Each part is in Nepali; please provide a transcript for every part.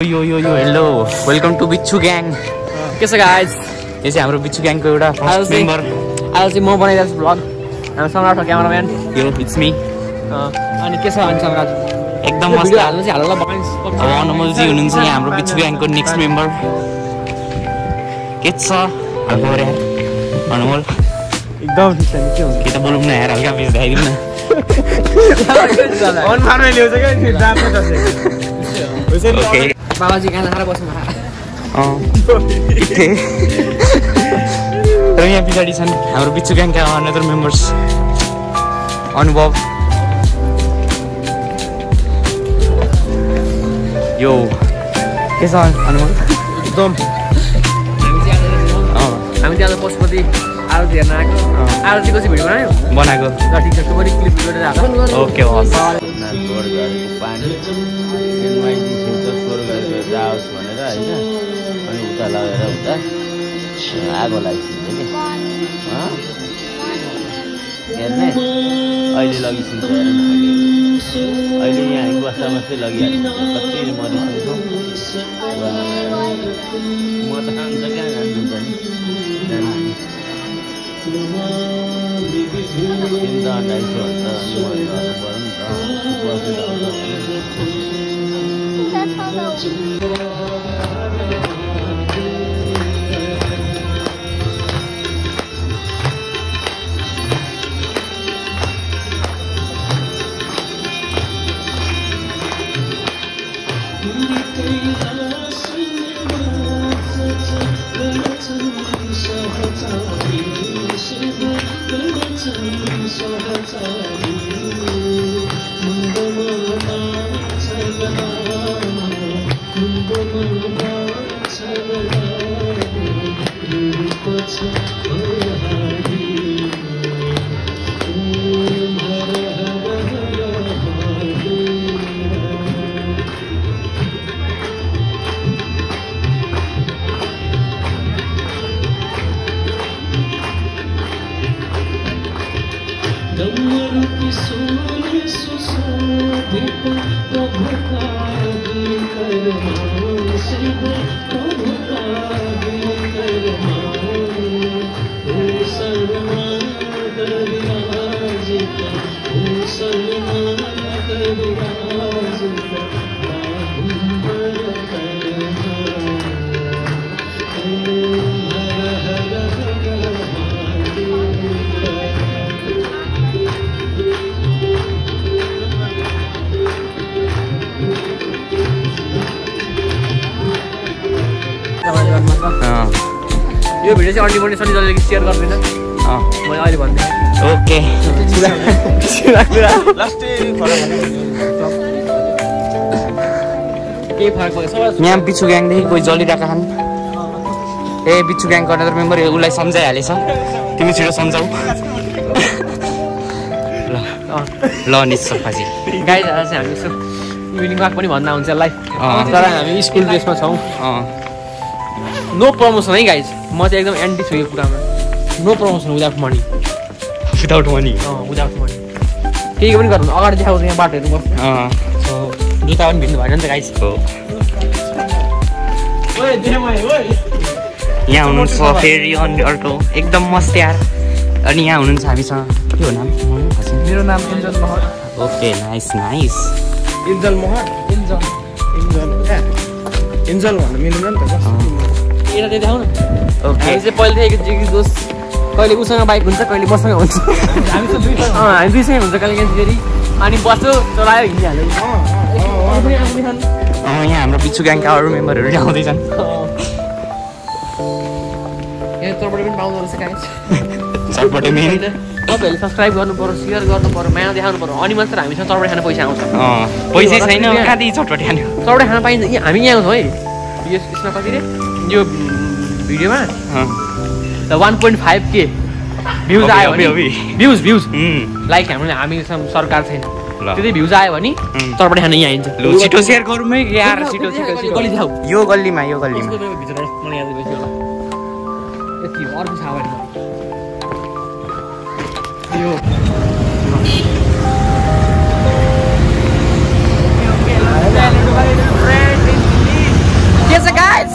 यो हेलो वेलकम टु बिच्छु ग्याङ। के छ गाइस? यो चाहिँ हाम्रो बिच्छु ग्याङको एउटा फर्स्ट मेम्बर। आज चाहिँ म बनाइरहेको छु भ्लग। हाम्रो सम्राट क्यामेराम्यान यो इट्स मी। अनि के छ अनि सम्राट? एकदम मस्त हाल्नु चाहिँ हाल्नु ल बनाइस। अब अनमोल जी हुनुहुन्छ यहाँ हाम्रो बिच्छु ग्याङको नेक्स्ट मेम्बर। के छ हल्का यार अनमोल? एकदम ठीक छ। के हुन्छ के त बोलौँ न यार, हल्का बेस देखाइदिउँ न। अन मार्ने ल्याउँछ के नि दाम त ओके बाबाजी खाना खाएर बस्नु र यहाँ पछाडि छन् हाम्रो बिच्छु ग्याङका अनदर मेम्बर्स। अनुभव यो के छ अनुभव? एकदम हामी चाहिँ आज पशुपति आरती हेर्न आएको। आरती कसरी भिडियो बनाएको ल ठिक छ तपाईँ क्लिप भिडियो हाल्नु। ओके हस्। जाओस् भनेर होइन, अनि उता लगेर उता आगो लगाइसिन्छ कि हेर्ने अहिले लगिसिन्छ हेर न। अहिले यहाँ बस्दा बस्दै लगिहाल्छ कति मरिसिन्छ। म त खान्छ कहाँ जान्छ नि चिन्ता अन्डाइसो हुन्छ यो भिडियो चाहिँ अन्टी सनी जसले सेयर गर्दैन मैले अहिले भन्दै। ओके केही फरक पर्छ यहाँ बिच्छु ग्याङदेखि कोही जलिरहेका छन्। ए बिच्छु ग्याङको अनदर मेम्बर उसलाई सम्झाइहालेछ, तिमी छिटो सम्झाऊ। ल निश्चय फाजी गाइज आज चाहिँ हामी यसो इभिनिङ वाक पनि भन्दा हुन्छ यसलाई, तर हामी स्कुल ड्रेसमा छौँ। नो प्रमोसन है गाइज, म चाहिँ एकदम एन्टी छु यो कुरामा। No promotion without money. Without money without money केही पनि गर्नु अगाडि देखाउँछ यहाँ बाटोहरू बस्छ। जुत्ता पनि भिन्नु भएन नि त गाइस। यहाँ हुनुहुन्छ फेरि अनि अर्को एकदम मस्त यार। अनि यहाँ हुनुहुन्छ हामीसँग के हो नाम? मेरो नाम Injal Mahar. Okay nice nice. Injal Mahar Injal Injal भन्नु मिल्दैन नि त। यता देखाउ न। ओके हामी चाहिँ पहिलेदेखि दोस्त, कहिले उसँग बाइक हुन्छ कहिले मसँग हुन्छ। हामी दुईसँगै हुन्छ कहिले फेरि अनि बस्छु चलायो हिँडिहाल्यो। यहाँ हाम्रो बिच्छु ग्याङका अरू मेम्बरहरू आउँदैछन्। यहाँ तर्पट पनि पाउँदो रहेछ गाइस। चटपटे मेन तपाईँहरूले सब्सक्राइब गर्नु पर्यो, सेयर गर्नु पर्यो, माया देखाउनु पर्यो, अनि मात्र हामीसँग चटपटे खान पैसा आउँछ। पैसा छैन कहाँदेखि चटपटे खानु? चटपटे खान पाइन्छ। हामी यहाँ आउँछौँ है यसमा कति रे यो भिडियोमा 1.5K भ्युज आयो भने भ्युज लाइक हामीसँग सरकार छैन, त्यति भ्युज आयो भने चटपटे खान यहाँ आइन्छ। लु छिटो सेयर गरौँ है यार, छिटो छिटो गल्ली जाऊ। यो गल्लीमा भित्र मलाई याद भइसक्यो होला यति अर्को छ भने yo guys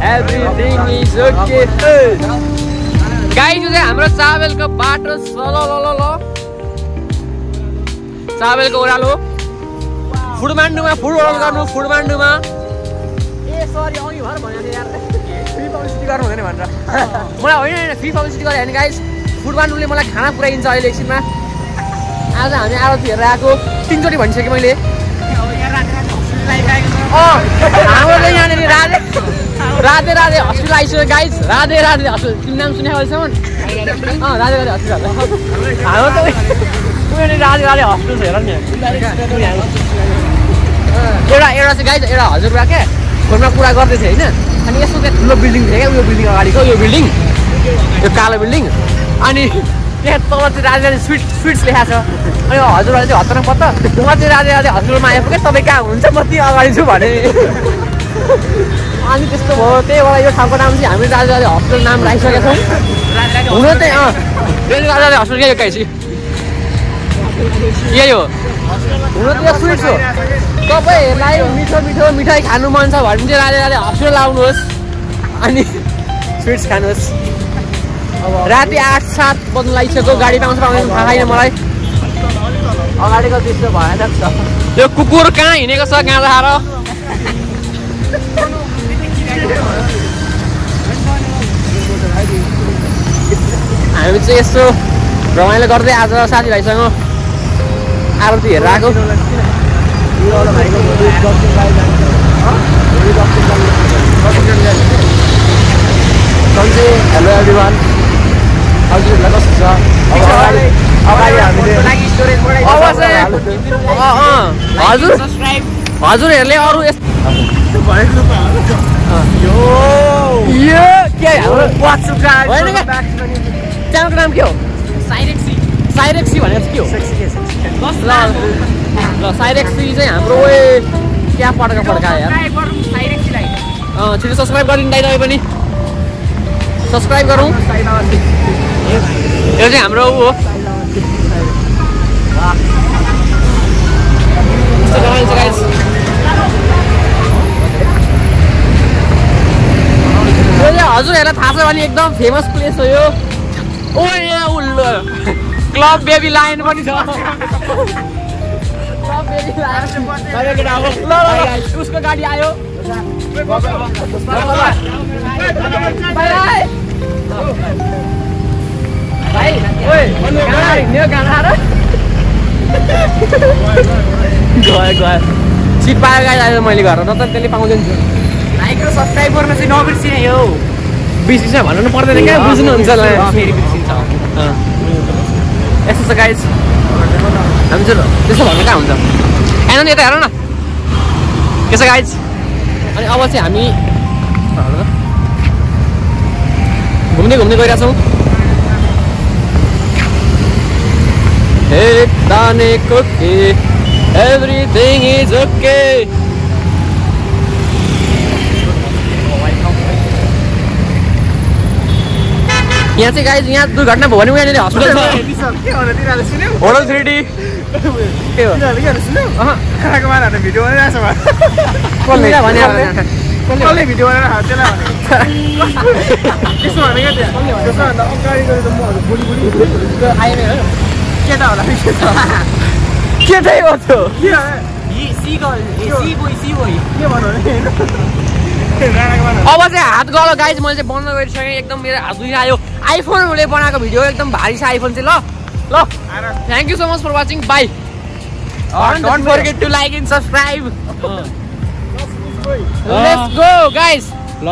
everything is okay guys यो चाहिँ हाम्रो चाबेलको बाटो छ ल चाबेलको ओह्रालो फुडमान्डुमा फुड ओह्रालो गर्नु फुडमान्डुमा ए सरी अघि भर भनेको थिएँ यार फ्री पब्लिसिटी गर्नु हुँदैन भनेर मलाई होइन फ्री पब्लिसिटी गरे होइन गाइस फुडमान्डुले मलाई खाना पुऱ्याइदिन्छ अहिले एकछिनमा आज हामी आरती हेरेर आएको 3 चोटि भनिसकेँ मैले हाम्रो चाहिँ यहाँनिर राधे राधे हस्पिटल आइसक्यो गाइज राधे राधे हस्पिटल तिम्रो नाम सुनेको अहिलेसम्म राधे राधे हस्पिटल हाम्रो त राधे राधे हस्पिटल हेर नि एउटा चाहिँ गाइज एउटा हजुरबा क्या फोनमा कुरा गर्दै थियो होइन अनि यस्तो त्यहाँ ठुलो बिल्डिङ थियो क्या उयो बिल्डिङ अगाडिको यो बिल्डिङ यो कालो बिल्डिङ अनि त्यहाँ तल चाहिँ राधे राधे स्विट्स लेखाएको छ अनि हजुरबाले चाहिँ हत्तन पत्ता म चाहिँ राधे राधे हस्पिटलमा आइपुगेँ तपाईँ कहाँ हुन्छ म त्यही अगाडि छु भने अनि त्यस्तो भयो त्यही भएर यो ठाउँको नाम चाहिँ हामीले राधे राधे हस्पिटल नाम राखिसकेका छौँ हुन चाहिँ राधे राधे हस्पिटल यही काहीँ यही हो हुन त यो स्विट्स हो तपाईँहरूलाई मिठो मिठो मिठाई खानु मन छ भने चाहिँ राधे राधे हस्पिटल आउनुहोस् अनि स्विट्स खानुहोस् राति 8-7 बज्नु लागिसक्यो गाडी पाउँछ पाउँदैन थाहा छैन मलाई अगाडिको दृश्य भएन यो कुकुर कहाँ हिँडेको छ गाँजा खाएर हामी चाहिँ यस्तो रमाइलो गर्दै आज साथीभाइसँग आरती हेरेर आएको हेलो एभ्रिवान हजुरहरूलाई कस्तो छ हजुरहरूले अरू च्यानलको नाम के हो साइरेक्सी भनेर के हो ल साइरेक्सी चाहिँ हाम्रो क्या पड्का यार छिटो सब्सक्राइब गरिदिनु दाइ तपाईँ पनि सब्सक्राइब गरौँ यो चाहिँ हाम्रो ऊ हो हजुरहरूलाई थाहा छ भने एकदम फेमस प्लेस हो यो ओ यहाँ क्लब बेबी लाइन पनि छ उसको गाडी आयो गयो सिट पायो गाई आयो मैले घर त त्यसले पाउँदैन लाइक र सब्सक्राइब गर्न चाहिँ नबिर्सिने यो बिर्सिन्छ भन्नु पर्दैन क्या बुझ्नुहुन्छ फेरि बिर्सिन्छ यस्तो छ गाइज हामी चाहिँ त्यसो भन्नु कहाँ हुन्छ हेर्नु नि यता हेर न के छ गाइज अनि अब चाहिँ हामी घुम्दै गइरहेछौँ Hey, Dane cookie, everything is okay. यहाँ चाहिँ गाइज यहाँ दुर्घटना भयो भने यहाँनिर हस्पिटल छ होटल 3D के हो भिडियो केटै हो त्यो अब चाहिँ हात गलो गाइज मैले चाहिँ बन्द गरिसकेँ एकदम मेरो हात दुई आयो आइफोनले बनाएको भिडियो एकदम भारी छ आइफोन चाहिँ ल thank you so much for watching bye don't forget to like and subscribe let's go guys ल